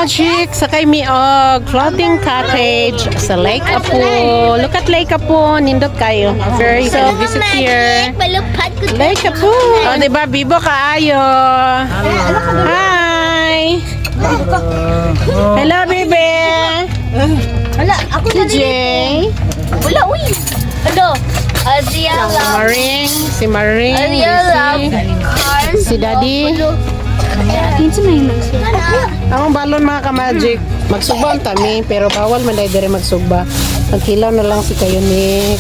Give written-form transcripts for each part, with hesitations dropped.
Magic, sakay mi og floating cottage sa Lake Apo. Look at Lake Apo, nindot kayo. Very so, can visit here. Lake Apo. Oh, diba, Bibo kaayo. Hi. Hello, baby. Wala, ako na TJ. Wala, uy. Ano? Maring, si Maring, si Daddy. Ang balon mga ka-magic. Magsugba ang tami, pero bawal man dahil magsugba. Magkilaw na lang si kayo ni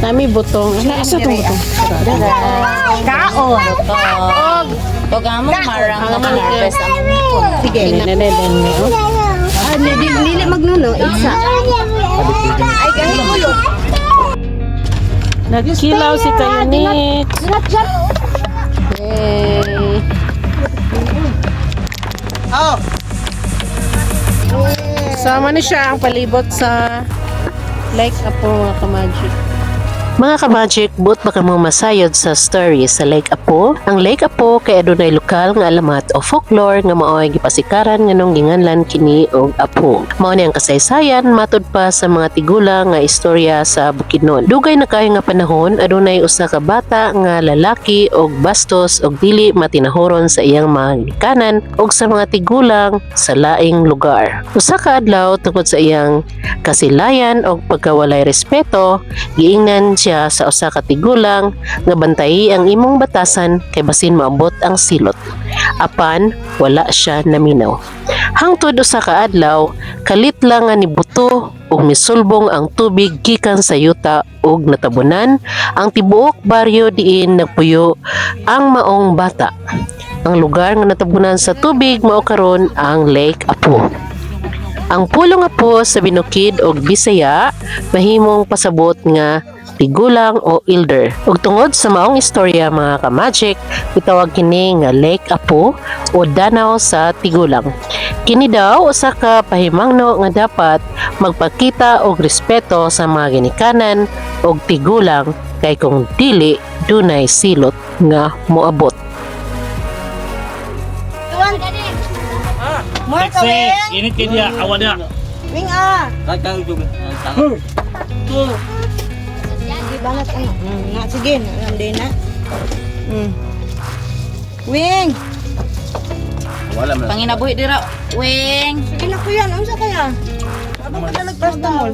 Nami butong. Asa itong butong? Kaon. Huwag mo marang na harvest ang Sige, nanay-dan mo. Nili magnuno. Isa. Ay, kahit ulo. Nagkilaw si kayo ni. Yay. Sama na siya ang palibot sa Lake Apo mga ka-magic. Mga ka-magic, but baka mo masayod sa story sa Lake Apo. Ang Lake Apo kay adunay lokal nga alamat o folklore nga mao'y gipasikaran nganong ginganlan kini og Apo. Mao ni ang kasaysayan matud pa sa mga tigula nga istorya sa Bukidnon. Dugay na kayo nga panahon adunay usa ka bata nga lalaki og bastos og dili matinahoron sa iyang mga gikanan og sa mga tigulang sa laing lugar. Usa ka adlaw tungod sa iyang kasilayan og pagkawalay respeto, giingnan siya sa usa ka tigulang nga bantayi ang imong batasan kay basin maabot ang silot. Apan wala siya naminaw. Hangtod usa ka adlaw, kalit lang nga nibuto ug misulbong ang tubig gikan sa yuta ug natabunan ang tibuok baryo diin nagpuyo ang maong bata. Ang lugar nga natabunan sa tubig mao karon ang Lake Apo. Ang pulong Apo sa Binukid og Bisaya mahimong pasabot nga tigulang o elder. Ug tungod sa maong istorya mga ka-magic, itawag kini nga Lake Apo o Danaw sa Tigulang. Kini daw usa ka pahimangno nga dapat magpakita og respeto sa mga ginikanan og tigulang kay kung dili dunay silot nga moabot. More ka, Wing. Ini kaya awan niya. Wing, ah. Kaya juga. Banget na sige nanday na. Wing. Wala man. Panginabuhi dira, Wing. Sige na ko yan. Unsa kaya? Abang ka nagpastamol.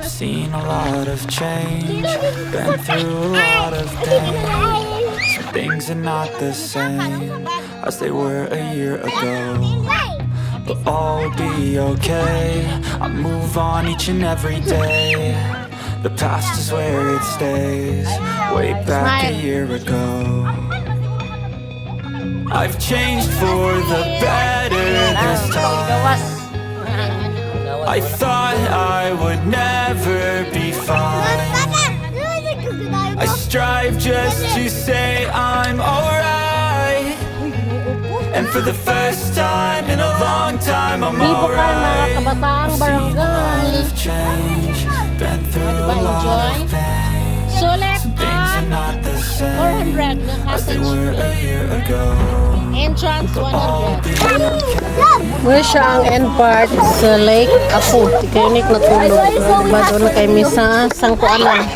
Seen a lot of change, been through a lot of pain. Some things are not the same as they were a year ago, but all will be okay. I move on each and every day. The past is where it stays, way back a year ago. I've changed for the better this time. I thought I would never be fine. I strive just to say I'm alright. And for the first time in a long time I'm alright. I've changed, been through a lot of pain. Some things are not the same as they were a year ago. Entrance All 100. be okay. Muna siya ang end part sa Lake Apo. Ikaw na tulog. Diba doon na kay Misa Sangkualan.